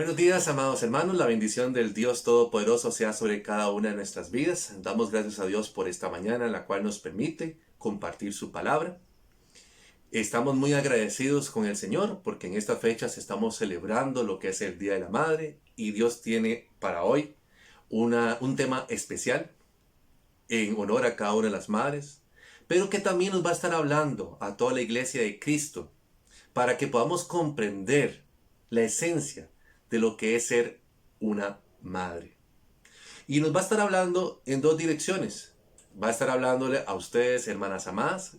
Buenos días, amados hermanos. La bendición del Dios Todopoderoso sea sobre cada una de nuestras vidas. Damos gracias a Dios por esta mañana en la cual nos permite compartir su palabra. Estamos muy agradecidos con el Señor porque en estas fechas estamos celebrando lo que es el Día de la Madre y Dios tiene para hoy un tema especial en honor a cada una de las madres, pero que también nos va a estar hablando a toda la iglesia de Cristo para que podamos comprender la esencia de lo que es ser una madre. Y nos va a estar hablando en dos direcciones. Va a estar hablándole a ustedes, hermanas amadas,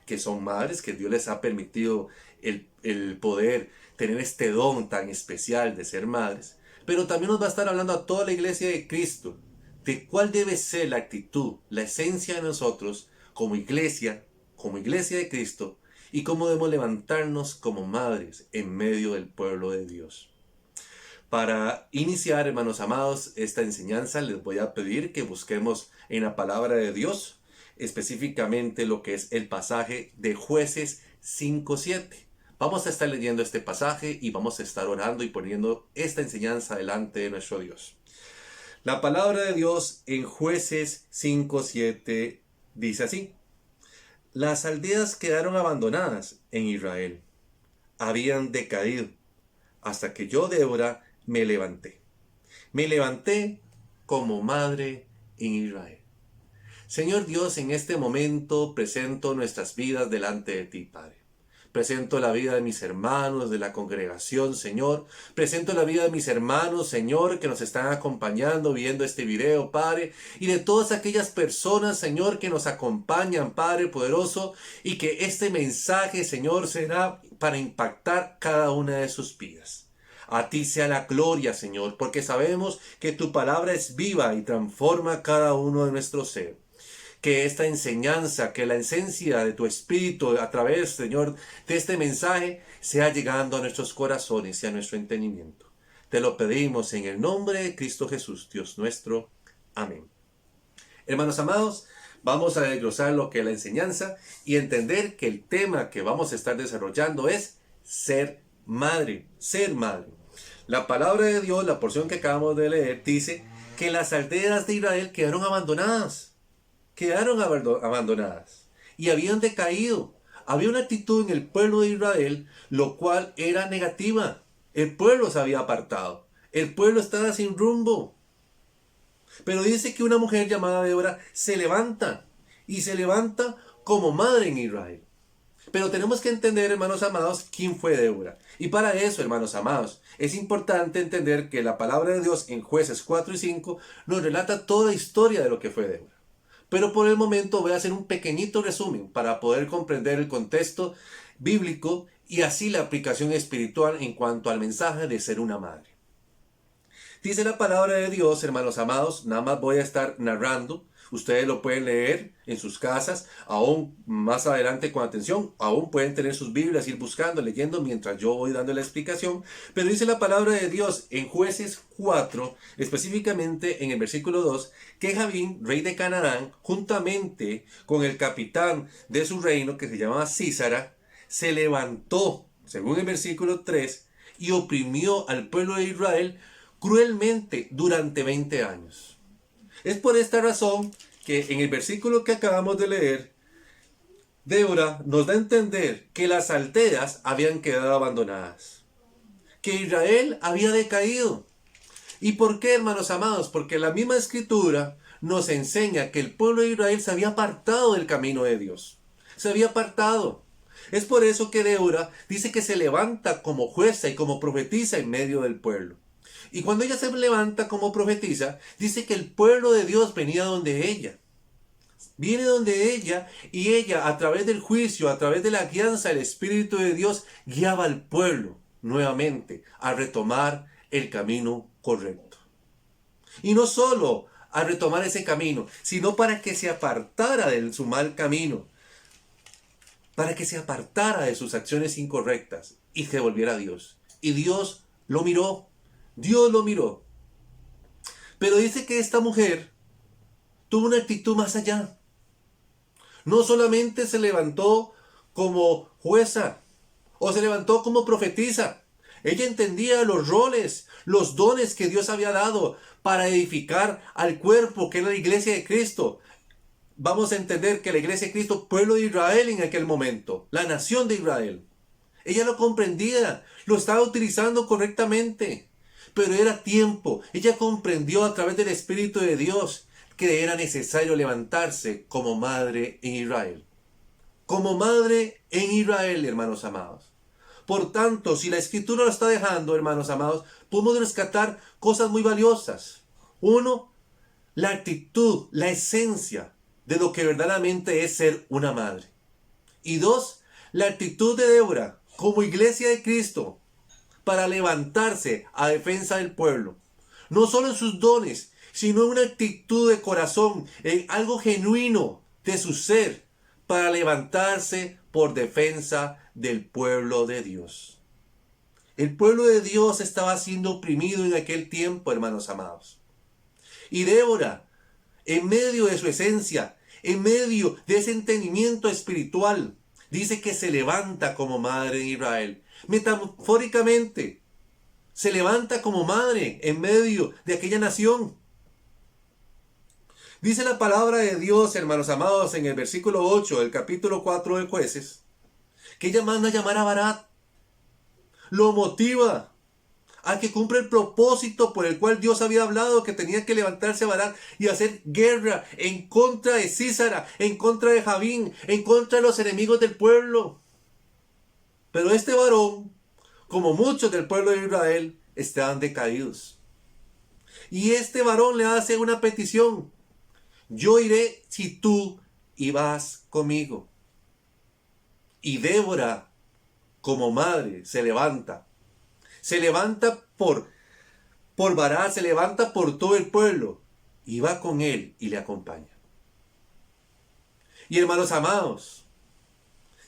que son madres, que Dios les ha permitido el poder tener este don tan especial de ser madres. Pero también nos va a estar hablando a toda la iglesia de Cristo, de cuál debe ser la actitud, la esencia de nosotros como iglesia de Cristo, y cómo debemos levantarnos como madres en medio del pueblo de Dios. Para iniciar, hermanos amados, esta enseñanza les voy a pedir que busquemos en la palabra de Dios, específicamente lo que es el pasaje de Jueces 5:7. Vamos a estar leyendo este pasaje y vamos a estar orando y poniendo esta enseñanza delante de nuestro Dios. La palabra de Dios en Jueces 5:7 dice así: Las aldeas quedaron abandonadas en Israel, habían decaído, hasta que yo, Débora, me levanté. Me levanté como madre en Israel. Señor Dios, en este momento presento nuestras vidas delante de ti, Padre. Presento la vida de mis hermanos de la congregación, Señor. Presento la vida de mis hermanos, Señor, que nos están acompañando viendo este video, Padre. Y de todas aquellas personas, Señor, que nos acompañan, Padre poderoso. Y que este mensaje, Señor, será para impactar cada una de sus vidas. A ti sea la gloria, Señor, porque sabemos que tu palabra es viva y transforma cada uno de nuestro ser. Que esta enseñanza, que la esencia de tu Espíritu a través, Señor, de este mensaje sea llegando a nuestros corazones y a nuestro entendimiento. Te lo pedimos en el nombre de Cristo Jesús, Dios nuestro. Amén. Hermanos amados, vamos a desglosar lo que es la enseñanza y entender que el tema que vamos a estar desarrollando es ser madre, ser madre. La palabra de Dios, la porción que acabamos de leer, dice que las aldeas de Israel quedaron abandonadas y habían decaído. Había una actitud en el pueblo de Israel, lo cual era negativa. El pueblo se había apartado. El pueblo estaba sin rumbo. Pero dice que una mujer llamada Débora se levanta y se levanta como madre en Israel. Pero tenemos que entender, hermanos amados, quién fue Débora. Y para eso, hermanos amados, es importante entender que la palabra de Dios en Jueces 4 y 5 nos relata toda la historia de lo que fue Débora. Pero por el momento voy a hacer un pequeñito resumen para poder comprender el contexto bíblico y así la aplicación espiritual en cuanto al mensaje de ser una madre. Dice la palabra de Dios, hermanos amados, nada más voy a estar narrando. Ustedes lo pueden leer en sus casas, aún más adelante con atención, aún pueden tener sus Biblias, ir buscando, leyendo mientras yo voy dando la explicación. Pero dice la palabra de Dios en Jueces 4, específicamente en el versículo 2, que Javín, rey de Canaán, juntamente con el capitán de su reino, que se llamaba Sísara, se levantó, según el versículo 3, y oprimió al pueblo de Israel cruelmente durante 20 años. Es por esta razón que en el versículo que acabamos de leer, Débora nos da a entender que las aldeas habían quedado abandonadas, que Israel había decaído. ¿Y por qué, hermanos amados? Porque la misma escritura nos enseña que el pueblo de Israel se había apartado del camino de Dios. Se había apartado. Es por eso que Débora dice que se levanta como jueza y como profetisa en medio del pueblo. Y cuando ella se levanta como profetiza, dice que el pueblo de Dios venía donde ella. Viene donde ella y ella a través del juicio, a través de la guianza del Espíritu de Dios, guiaba al pueblo nuevamente a retomar el camino correcto. Y no solo a retomar ese camino, sino para que se apartara de su mal camino, para que se apartara de sus acciones incorrectas y se volviera a Dios. Y Dios lo miró. Dios lo miró. Pero dice que esta mujer tuvo una actitud más allá. No solamente se levantó como jueza o se levantó como profetisa. Ella entendía los roles, los dones que Dios había dado para edificar al cuerpo que era la iglesia de Cristo. Vamos a entender que la iglesia de Cristo, pueblo de Israel en aquel momento, la nación de Israel. Ella lo comprendía, lo estaba utilizando correctamente, pero era tiempo. Ella comprendió a través del Espíritu de Dios que era necesario levantarse como madre en Israel. Como madre en Israel, hermanos amados. Por tanto, si la Escritura lo está dejando, hermanos amados, podemos rescatar cosas muy valiosas. Uno, la actitud, la esencia de lo que verdaderamente es ser una madre. Y dos, la actitud de Débora como iglesia de Cristo para levantarse a defensa del pueblo. No solo en sus dones, sino en una actitud de corazón, en algo genuino de su ser para levantarse por defensa del pueblo de Dios. El pueblo de Dios estaba siendo oprimido en aquel tiempo, hermanos amados. Y Débora, en medio de su esencia, en medio de ese entendimiento espiritual, dice que se levanta como madre de Israel. Metafóricamente, se levanta como madre en medio de aquella nación. Dice la palabra de Dios, hermanos amados, en el versículo 8 del capítulo 4 de Jueces, que ella manda a llamar a Barak. Lo motiva a que cumpla el propósito por el cual Dios había hablado, que tenía que levantarse Barak y hacer guerra en contra de Sísara, en contra de Jabín, en contra de los enemigos del pueblo. Pero este varón, como muchos del pueblo de Israel, estaban decaídos. Y este varón le hace una petición: yo iré si tú ibas conmigo. Y Débora, como madre, se levanta. Se levanta por Barak, se levanta por todo el pueblo. Y va con él y le acompaña. Y hermanos amados,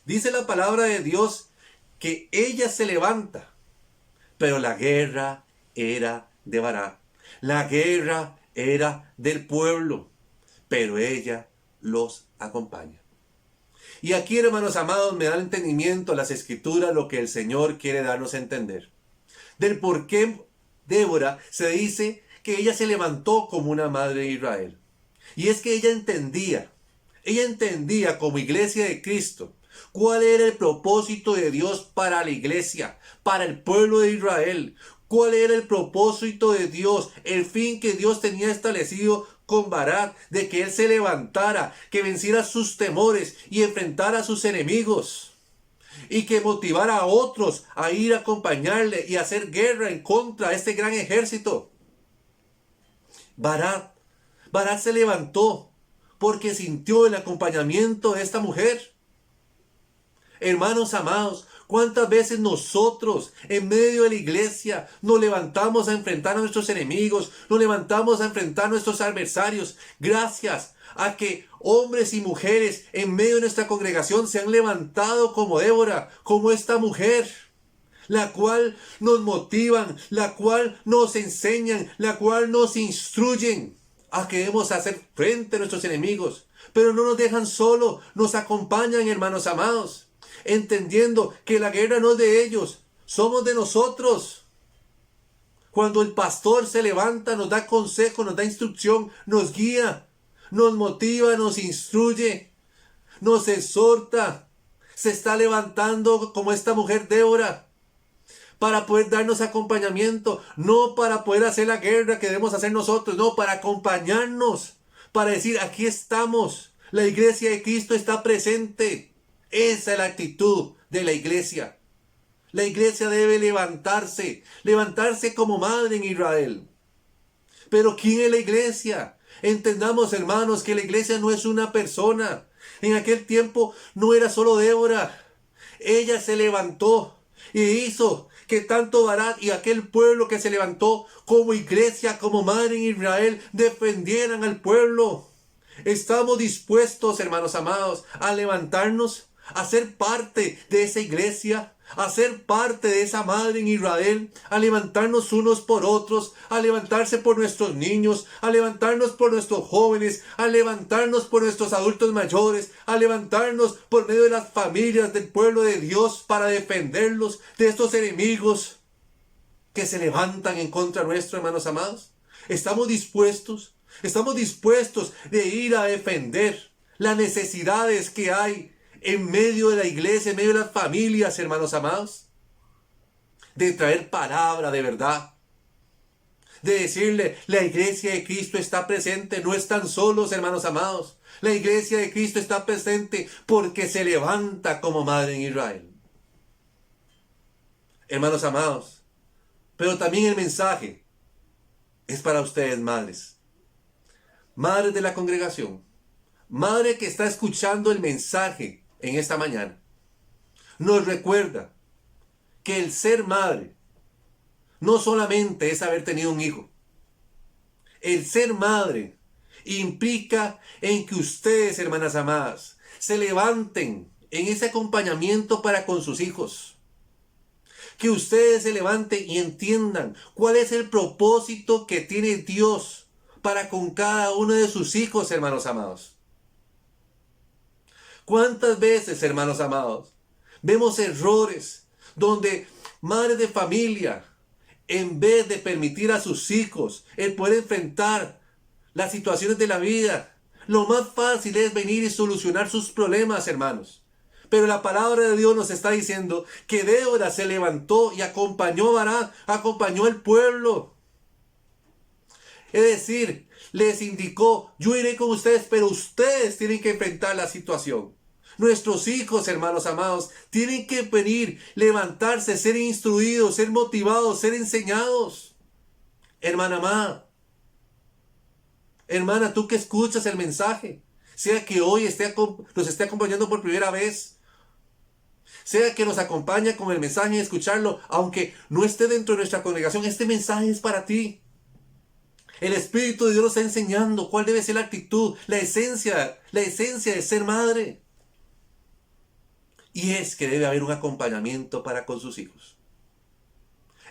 dice la palabra de Dios que ella se levanta. Pero la guerra era de Barak. La guerra era del pueblo. Pero ella los acompaña. Y aquí, hermanos amados, me da entendimiento las escrituras, lo que el Señor quiere darnos a entender. Del por qué Débora se dice que ella se levantó como una madre de Israel. Y es que ella entendía como iglesia de Cristo, cuál era el propósito de Dios para la iglesia, para el pueblo de Israel. Cuál era el propósito de Dios, el fin que Dios tenía establecido con Barak, de que él se levantara, que venciera sus temores y enfrentara a sus enemigos. Y que motivara a otros a ir a acompañarle y a hacer guerra en contra de este gran ejército. Barak se levantó porque sintió el acompañamiento de esta mujer. Hermanos amados, ¿cuántas veces nosotros en medio de la iglesia nos levantamos a enfrentar a nuestros enemigos, nos levantamos a enfrentar a nuestros adversarios, gracias a que hombres y mujeres en medio de nuestra congregación se han levantado como Débora, como esta mujer, la cual nos motivan, la cual nos enseñan, la cual nos instruyen a que debemos hacer frente a nuestros enemigos, pero no nos dejan solo, nos acompañan, hermanos amados, entendiendo que la guerra no es de ellos, somos de nosotros. Cuando el pastor se levanta, nos da consejo, nos da instrucción, nos guía, nos motiva, nos instruye, nos exhorta. Se está levantando como esta mujer Débora para poder darnos acompañamiento, no para poder hacer la guerra que debemos hacer nosotros, no, para acompañarnos, para decir, aquí estamos, la iglesia de Cristo está presente. Esa es la actitud de la iglesia. La iglesia debe levantarse como madre en Israel. Pero ¿quién es la iglesia? Entendamos, hermanos, que la iglesia no es una persona. En aquel tiempo no era solo Débora. Ella se levantó y hizo que tanto Barak y aquel pueblo que se levantó como iglesia, como madre en Israel, defendieran al pueblo. Estamos dispuestos, hermanos amados, a levantarnos, a ser parte de esa iglesia, a ser parte de esa madre en Israel, a levantarnos unos por otros, a levantarse por nuestros niños, a levantarnos por nuestros jóvenes, a levantarnos por nuestros adultos mayores, a levantarnos por medio de las familias del pueblo de Dios para defenderlos de estos enemigos. que se levantan en contra nuestro, hermanos amados? Estamos dispuestos de ir a defender las necesidades que hay en medio de la iglesia, en medio de las familias, hermanos amados. De traer palabra de verdad. De decirle, la iglesia de Cristo está presente, no están solos, hermanos amados. La iglesia de Cristo está presente porque se levanta como madre en Israel. Hermanos amados, pero también el mensaje es para ustedes, madres. Madres de la congregación. Madre que está escuchando el mensaje en esta mañana. Nos recuerda que el ser madre no solamente es haber tenido un hijo. El ser madre implica en que ustedes, hermanas amadas, se levanten en ese acompañamiento para con sus hijos. Que ustedes se levanten y entiendan cuál es el propósito que tiene Dios para con cada uno de sus hijos, hermanos amados. ¿Cuántas veces, hermanos amados, vemos errores donde madres de familia, en vez de permitir a sus hijos el poder enfrentar las situaciones de la vida, lo más fácil es venir y solucionar sus problemas, hermanos? Pero la palabra de Dios nos está diciendo que Débora se levantó y acompañó a Barak, acompañó al pueblo. Es decir, les indicó, yo iré con ustedes, pero ustedes tienen que enfrentar la situación. Nuestros hijos, hermanos amados, tienen que venir, levantarse, ser instruidos, ser motivados, ser enseñados. Hermana amada, hermana, tú que escuchas el mensaje, sea que hoy nos esté acompañando por primera vez, sea que nos acompaña con el mensaje y escucharlo, aunque no esté dentro de nuestra congregación, este mensaje es para ti. El Espíritu de Dios nos está enseñando cuál debe ser la actitud, la esencia de ser madre. Y es que debe haber un acompañamiento para con sus hijos.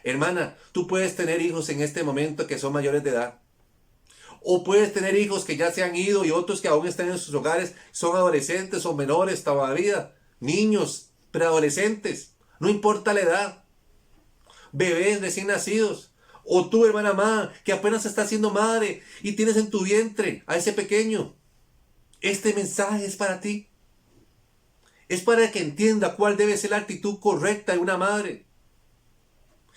Hermana, tú puedes tener hijos en este momento que son mayores de edad. O puedes tener hijos que ya se han ido y otros que aún están en sus hogares, son adolescentes o menores todavía, niños, preadolescentes, no importa la edad. Bebés recién nacidos. O tú, hermana amada, que apenas estás siendo madre y tienes en tu vientre a ese pequeño. Este mensaje es para ti. Es para que entienda cuál debe ser la actitud correcta de una madre.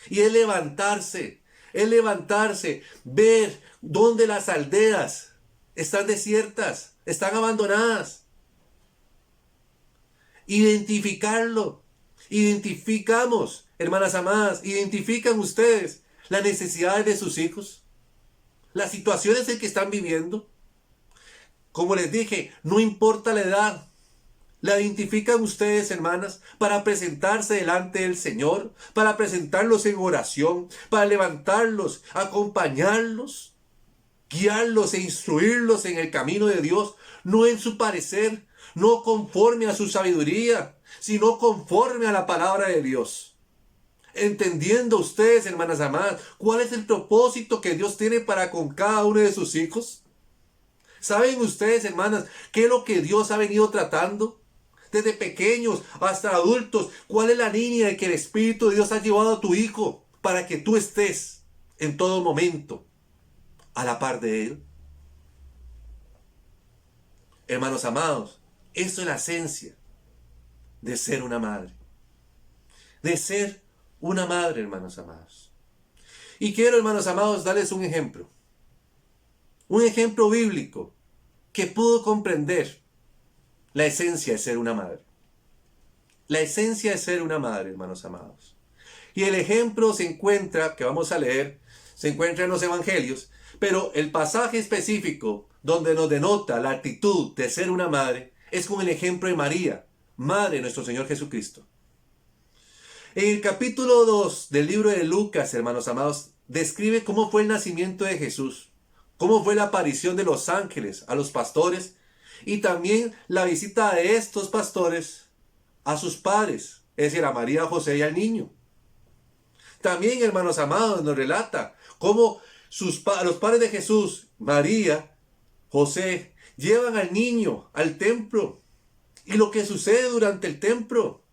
Y es levantarse, ver dónde las aldeas están desiertas, están abandonadas. Identificarlo. Identificamos, hermanas amadas, identifican ustedes las necesidades de sus hijos, las situaciones en que están viviendo. Como les dije, no importa la edad. La identifican ustedes, hermanas, para presentarse delante del Señor, para presentarlos en oración, para levantarlos, acompañarlos, guiarlos e instruirlos en el camino de Dios, no en su parecer, no conforme a su sabiduría, sino conforme a la palabra de Dios. Entendiendo ustedes, hermanas amadas, cuál es el propósito que Dios tiene para con cada uno de sus hijos. ¿Saben ustedes, hermanas, qué es lo que Dios ha venido tratando? Desde pequeños hasta adultos, ¿cuál es la línea en que el Espíritu de Dios ha llevado a tu hijo para que tú estés en todo momento a la par de él? Hermanos amados, eso es la esencia de ser una madre. De ser una madre, hermanos amados. Y quiero, hermanos amados, darles un ejemplo. Un ejemplo bíblico que pudo comprender la esencia de ser una madre. La esencia de ser una madre, hermanos amados. Y el ejemplo que vamos a leer, se encuentra en los evangelios, pero el pasaje específico donde nos denota la actitud de ser una madre es con el ejemplo de María, madre de nuestro Señor Jesucristo. En el capítulo 2 del libro de Lucas, hermanos amados, describe cómo fue el nacimiento de Jesús, cómo fue la aparición de los ángeles a los pastores y también la visita de estos pastores a sus padres, es decir, a María, a José y al niño. También, hermanos amados, nos relata cómo los padres de Jesús, María, José, llevan al niño al templo y lo que sucede durante el templo,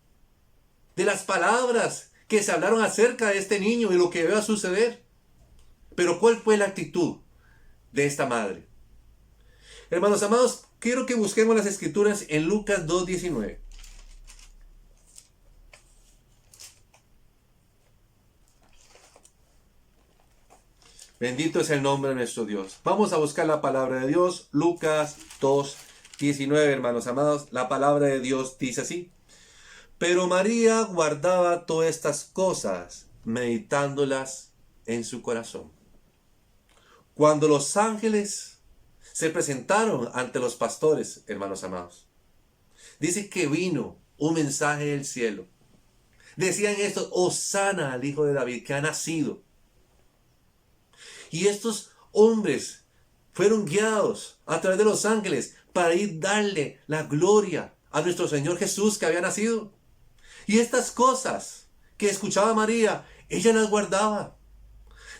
de las palabras que se hablaron acerca de este niño y lo que iba a suceder. Pero ¿cuál fue la actitud de esta madre? Hermanos amados, quiero que busquemos las escrituras en Lucas 2:19. Bendito es el nombre de nuestro Dios. Vamos a buscar la palabra de Dios. Lucas 2:19, hermanos amados. La palabra de Dios dice así. Pero María guardaba todas estas cosas, meditándolas en su corazón. Cuando los ángeles se presentaron ante los pastores, hermanos amados, dice que vino un mensaje del cielo. Decían esto: Hosana al Hijo de David, que ha nacido. Y estos hombres fueron guiados a través de los ángeles para ir darle la gloria a nuestro Señor Jesús que había nacido. Y estas cosas que escuchaba María, ella las guardaba.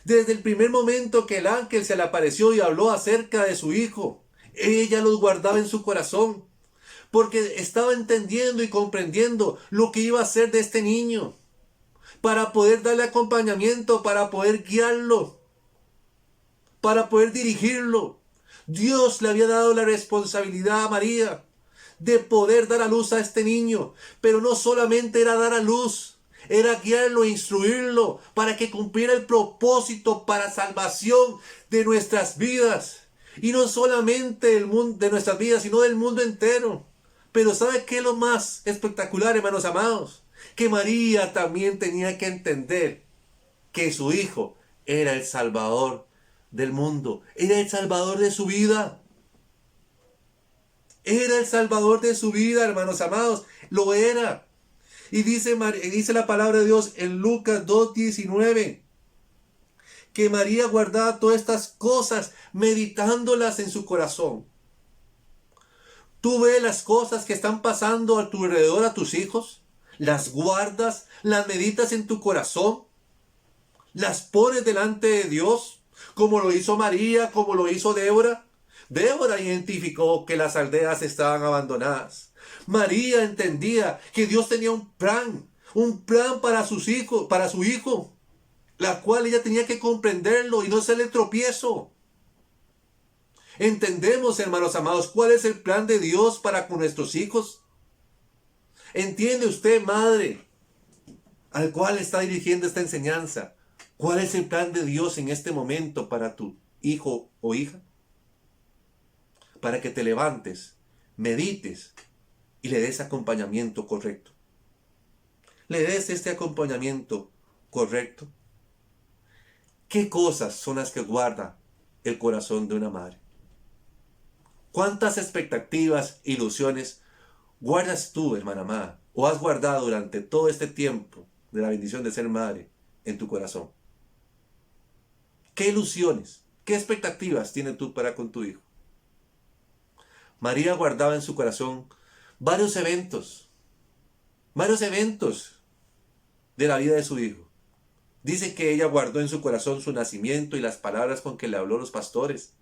Desde el primer momento que el ángel se le apareció y habló acerca de su hijo, ella los guardaba en su corazón, porque estaba entendiendo y comprendiendo lo que iba a hacer de este niño, para poder darle acompañamiento, para poder guiarlo, para poder dirigirlo. Dios le había dado la responsabilidad a María de poder dar a luz a este niño, pero no solamente era dar a luz, era guiarlo e instruirlo para que cumpliera el propósito para salvación de nuestras vidas. Y no solamente el mundo, de nuestras vidas, sino del mundo entero. Pero ¿sabe qué es lo más espectacular, hermanos amados? Que María también tenía que entender que su hijo era el Salvador del mundo, era el Salvador de su vida. Era el Salvador de su vida, hermanos amados. Lo era. Y dice la palabra de Dios en Lucas 2:19. Que María guardaba todas estas cosas, meditándolas en su corazón. Tú ves las cosas que están pasando a tu alrededor, a tus hijos. Las guardas, las meditas en tu corazón. Las pones delante de Dios, como lo hizo María, como lo hizo Débora. Débora identificó que las aldeas estaban abandonadas. María entendía que Dios tenía un plan para sus hijos, para su hijo, la cual ella tenía que comprenderlo y no serle tropiezo. ¿Entendemos, hermanos amados, cuál es el plan de Dios para con nuestros hijos? ¿Entiende usted, madre, al cual está dirigiendo esta enseñanza, cuál es el plan de Dios en este momento para tu hijo o hija? Para que te levantes, medites y le des acompañamiento correcto. Le des este acompañamiento correcto. ¿Qué cosas son las que guarda el corazón de una madre? ¿Cuántas expectativas, ilusiones guardas tú, hermana amada, o has guardado durante todo este tiempo de la bendición de ser madre en tu corazón? ¿Qué ilusiones, qué expectativas tienes tú para con tu hijo? María guardaba en su corazón varios eventos de la vida de su hijo. Dice que ella guardó en su corazón su nacimiento y las palabras con que le habló los pastores.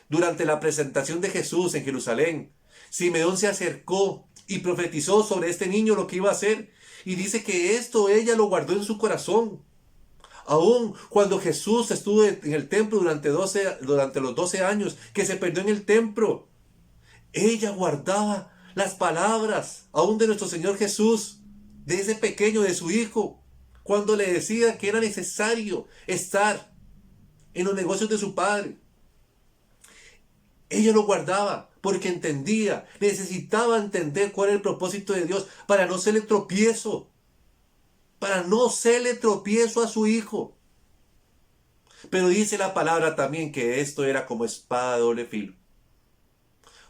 Durante la presentación de Jesús en Jerusalén, Simeón se acercó y profetizó sobre este niño lo que iba a hacer. Y dice que esto ella lo guardó en su corazón. Aún cuando Jesús estuvo en el templo durante los 12 años, que se perdió en el templo, ella guardaba las palabras, aún de nuestro Señor Jesús, de ese pequeño, de su hijo, cuando le decía que era necesario estar en los negocios de su padre. Ella lo guardaba porque entendía, necesitaba entender cuál era el propósito de Dios para no serle tropiezo, a su hijo. Pero dice la palabra también que esto era como espada de doble filo.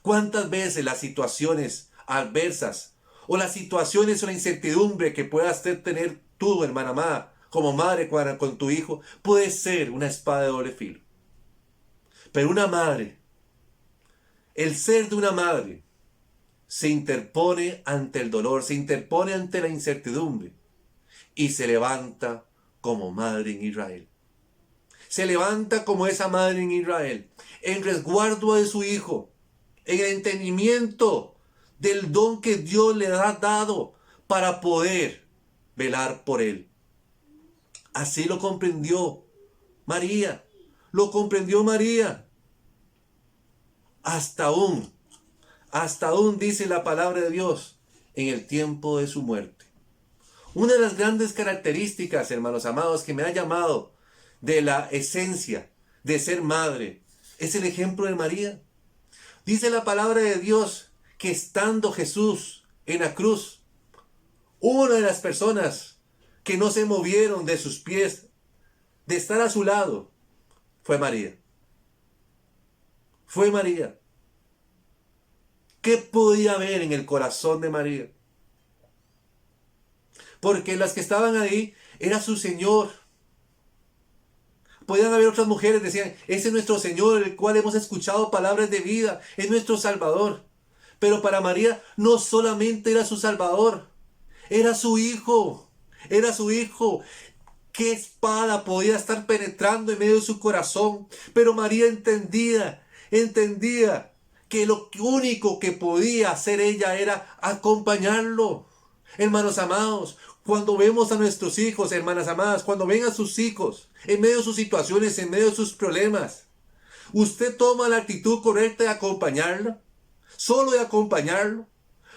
¿Cuántas veces las situaciones adversas o las situaciones o la incertidumbre que puedas tener tú, hermana amada, como madre con tu hijo, puede ser una espada de doble filo? Pero una madre, el ser de una madre, se interpone ante el dolor, se interpone ante la incertidumbre y se levanta como madre en Israel. Se levanta como esa madre en Israel, en resguardo de su hijo, en el entendimiento del don que Dios le ha dado para poder velar por él. Así lo comprendió María. Lo comprendió María. Hasta aún dice la palabra de Dios, en el tiempo de su muerte. Una de las grandes características, hermanos amados, que me ha llamado de la esencia de ser madre, es el ejemplo de María. Dice la palabra de Dios que estando Jesús en la cruz, una de las personas que no se movieron de sus pies, de estar a su lado, fue María. Fue María. ¿Qué podía haber en el corazón de María? Porque las que estaban ahí era su Señor. Podían haber otras mujeres, decían, ese es nuestro Señor, el cual hemos escuchado palabras de vida, es nuestro Salvador. Pero para María no solamente era su Salvador, era su Hijo, era su Hijo. ¿Qué espada podía estar penetrando en medio de su corazón? Pero María entendía que lo único que podía hacer ella era acompañarlo. Hermanos amados, cuando vemos a nuestros hijos, hermanas amadas, cuando ven a sus hijos en medio de sus situaciones, en medio de sus problemas, ¿usted toma la actitud correcta de acompañarlo? Solo de acompañarlo.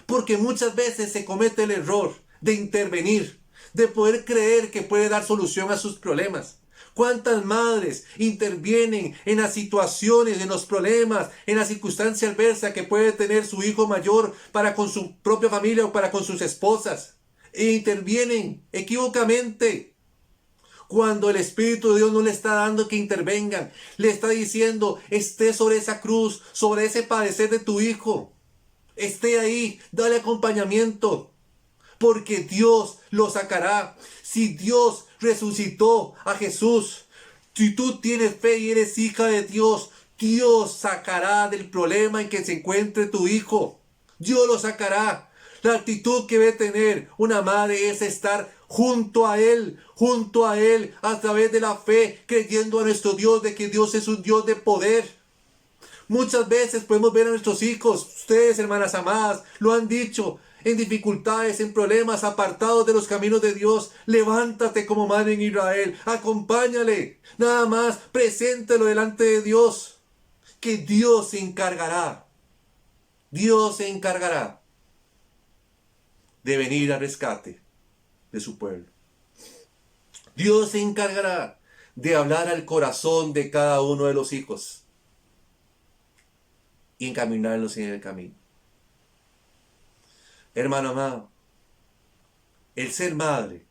Porque muchas veces se comete el error de intervenir, de poder creer que puede dar solución a sus problemas. ¿Cuántas madres intervienen en las situaciones, en los problemas, en la circunstancia adversa que puede tener su hijo mayor para con su propia familia o para con sus esposas? E intervienen equívocamente cuando el Espíritu de Dios no le está dando que intervengan. Le está diciendo, esté sobre esa cruz, sobre ese padecer de tu hijo. Esté ahí, dale acompañamiento. Porque Dios lo sacará. Si Dios resucitó a Jesús, si tú tienes fe y eres hija de Dios, Dios sacará del problema en que se encuentre tu hijo. Dios lo sacará. La actitud que debe tener una madre es estar junto a Él, a través de la fe, creyendo a nuestro Dios, de que Dios es un Dios de poder. Muchas veces podemos ver a nuestros hijos, ustedes, hermanas amadas, lo han dicho, en dificultades, en problemas, apartados de los caminos de Dios. Levántate como madre en Israel, acompáñale, nada más, preséntelo delante de Dios, que Dios se encargará de venir al rescate de su pueblo. Dios se encargará de hablar al corazón de cada uno de los hijos y encaminarlos en el camino. Hermano amado, el ser madre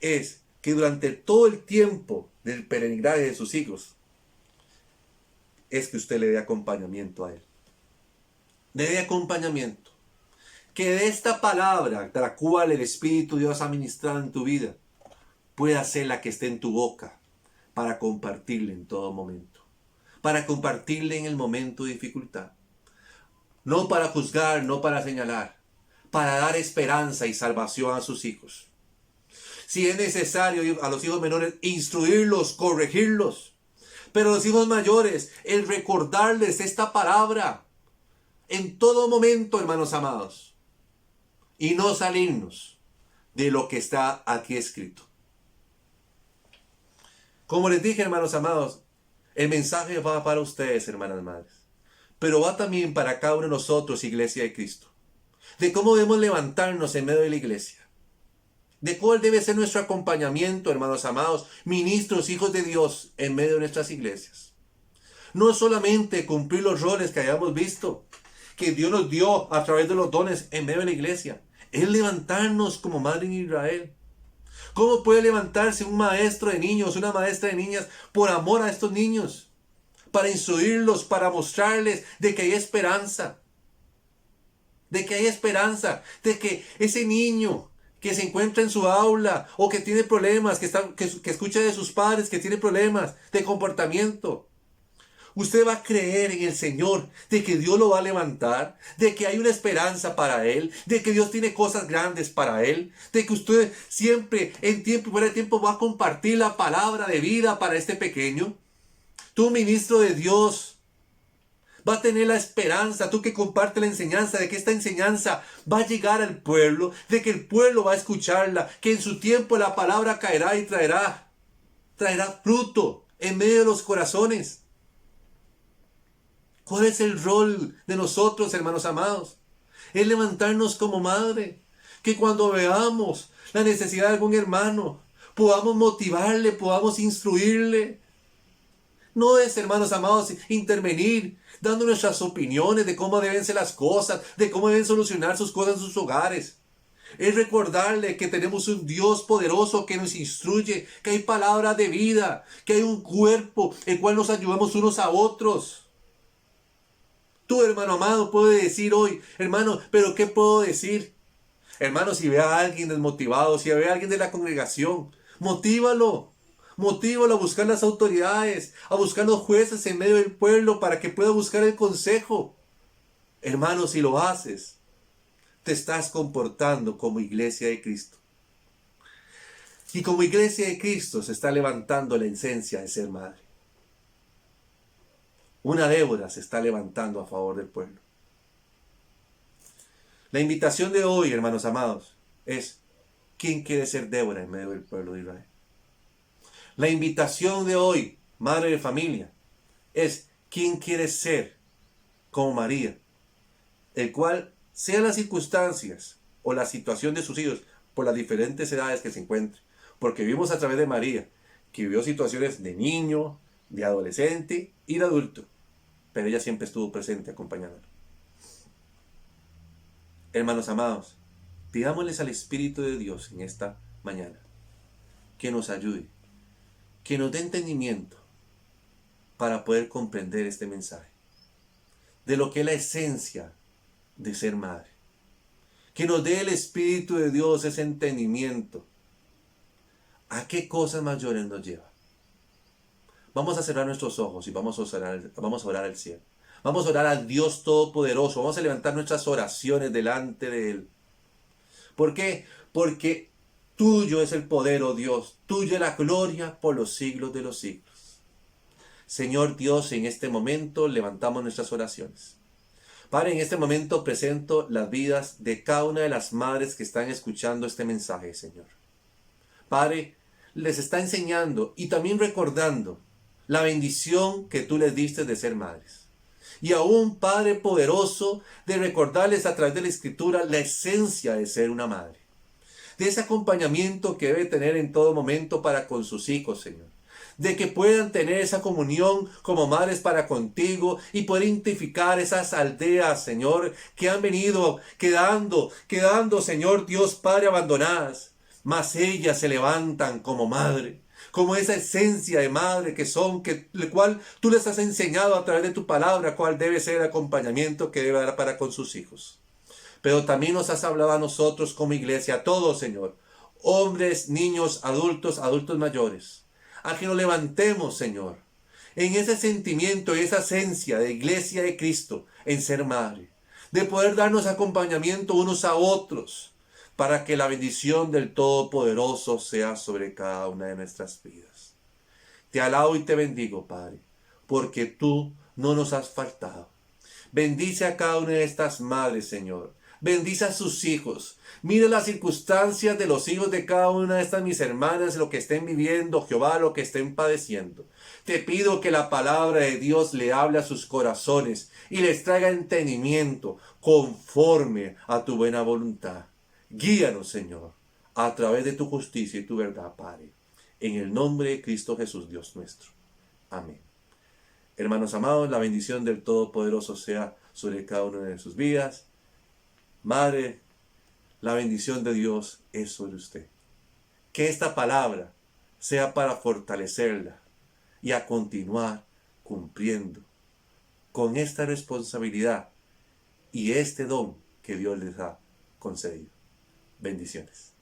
es que durante todo el tiempo del peregrinaje de sus hijos, es que usted le dé acompañamiento a él. Le dé acompañamiento. Que de esta palabra, de la cual el Espíritu de Dios ha ministrado en tu vida, pueda ser la que esté en tu boca para compartirle en todo momento. Para compartirle en el momento de dificultad. No para juzgar, no para señalar. Para dar esperanza y salvación a sus hijos. Si es necesario a los hijos menores instruirlos, corregirlos. Pero a los hijos mayores, el recordarles esta palabra en todo momento, hermanos amados. Y no salirnos de lo que está aquí escrito. Como les dije, hermanos amados, el mensaje va para ustedes, hermanas madres. Pero va también para cada uno de nosotros, Iglesia de Cristo. De cómo debemos levantarnos en medio de la iglesia. De cuál debe ser nuestro acompañamiento, hermanos amados, ministros, hijos de Dios, en medio de nuestras iglesias. No solamente cumplir los roles que hayamos visto, que Dios nos dio a través de los dones en medio de la iglesia. Es levantarnos como madre en Israel. ¿Cómo puede levantarse un maestro de niños, una maestra de niñas, por amor a estos niños? Para instruirlos, para mostrarles de que hay esperanza. De que hay esperanza, de que ese niño que se encuentra en su aula o que tiene problemas, que escucha de sus padres que tiene problemas de comportamiento, usted va a creer en el Señor, de que Dios lo va a levantar, de que hay una esperanza para él, de que Dios tiene cosas grandes para él, de que usted siempre, en tiempo y fuera de tiempo, va a compartir la palabra de vida para este pequeño. Tú, ministro de Dios, Va a tener la esperanza, tú que comparte la enseñanza, de que esta enseñanza va a llegar al pueblo, de que el pueblo va a escucharla, que en su tiempo la palabra caerá y traerá fruto en medio de los corazones. ¿Cuál es el rol de nosotros, hermanos amados? Es levantarnos como madre, que cuando veamos la necesidad de algún hermano, podamos motivarle, podamos instruirle. No es, hermanos amados, intervenir dando nuestras opiniones de cómo deben ser las cosas, de cómo deben solucionar sus cosas en sus hogares. Es recordarle que tenemos un Dios poderoso que nos instruye, que hay palabra de vida, que hay un cuerpo el cual nos ayudamos unos a otros. Tú, hermano amado, puedes decir hoy, hermano, pero ¿qué puedo decir? Hermano, si ve a alguien desmotivado, si ve a alguien de la congregación, motívalo. Motívalo a buscar las autoridades, a buscar los jueces en medio del pueblo para que pueda buscar el consejo. Hermano, si lo haces, te estás comportando como iglesia de Cristo. Y como iglesia de Cristo se está levantando la esencia de ser madre. Una Débora se está levantando a favor del pueblo. La invitación de hoy, hermanos amados, es ¿quién quiere ser Débora en medio del pueblo de Israel? La invitación de hoy, madre de familia, es ¿quién quiere ser como María? El cual, sean las circunstancias o la situación de sus hijos, por las diferentes edades que se encuentren, porque vimos a través de María, que vivió situaciones de niño, de adolescente y de adulto, pero ella siempre estuvo presente acompañándola. Hermanos amados, pidámosles al Espíritu de Dios en esta mañana que nos ayude, que nos dé entendimiento para poder comprender este mensaje, de lo que es la esencia de ser madre. Que nos dé el Espíritu de Dios ese entendimiento. ¿A qué cosas mayores nos lleva? Vamos a cerrar nuestros ojos y vamos a orar al cielo. Vamos a orar al Dios Todopoderoso. Vamos a levantar nuestras oraciones delante de Él. ¿Por qué? Porque tuyo es el poder, oh Dios. Tuya es la gloria por los siglos de los siglos. Señor Dios, en este momento levantamos nuestras oraciones. Padre, en este momento presento las vidas de cada una de las madres que están escuchando este mensaje, Señor. Padre, les está enseñando y también recordando la bendición que tú les diste de ser madres. Y aún, Padre poderoso, de recordarles a través de la Escritura la esencia de ser una madre. De ese acompañamiento que debe tener en todo momento para con sus hijos, Señor. De que puedan tener esa comunión como madres para contigo y poder identificar esas aldeas, Señor, que han venido quedando, Señor Dios Padre, abandonadas. Mas ellas se levantan como madre, como esa esencia de madre que son, el cual tú les has enseñado a través de tu palabra, cuál debe ser el acompañamiento que debe dar para con sus hijos. Pero también nos has hablado a nosotros como iglesia, a todos, Señor, hombres, niños, adultos mayores, a que nos levantemos, Señor, en ese sentimiento, esa esencia de iglesia de Cristo, en ser madre, de poder darnos acompañamiento unos a otros, para que la bendición del Todopoderoso sea sobre cada una de nuestras vidas. Te alabo y te bendigo, Padre, porque tú no nos has faltado. Bendice a cada una de estas madres, Señor. Bendice a sus hijos. Mira las circunstancias de los hijos de cada una de estas mis hermanas, lo que estén viviendo, Jehová, lo que estén padeciendo. Te pido que la palabra de Dios le hable a sus corazones y les traiga entendimiento conforme a tu buena voluntad. Guíanos, Señor, a través de tu justicia y tu verdad, Padre. En el nombre de Cristo Jesús, Dios nuestro. Amén. Hermanos amados, la bendición del Todopoderoso sea sobre cada una de sus vidas. Madre, la bendición de Dios es sobre usted. Que esta palabra sea para fortalecerla y a continuar cumpliendo con esta responsabilidad y este don que Dios les ha concedido. Bendiciones.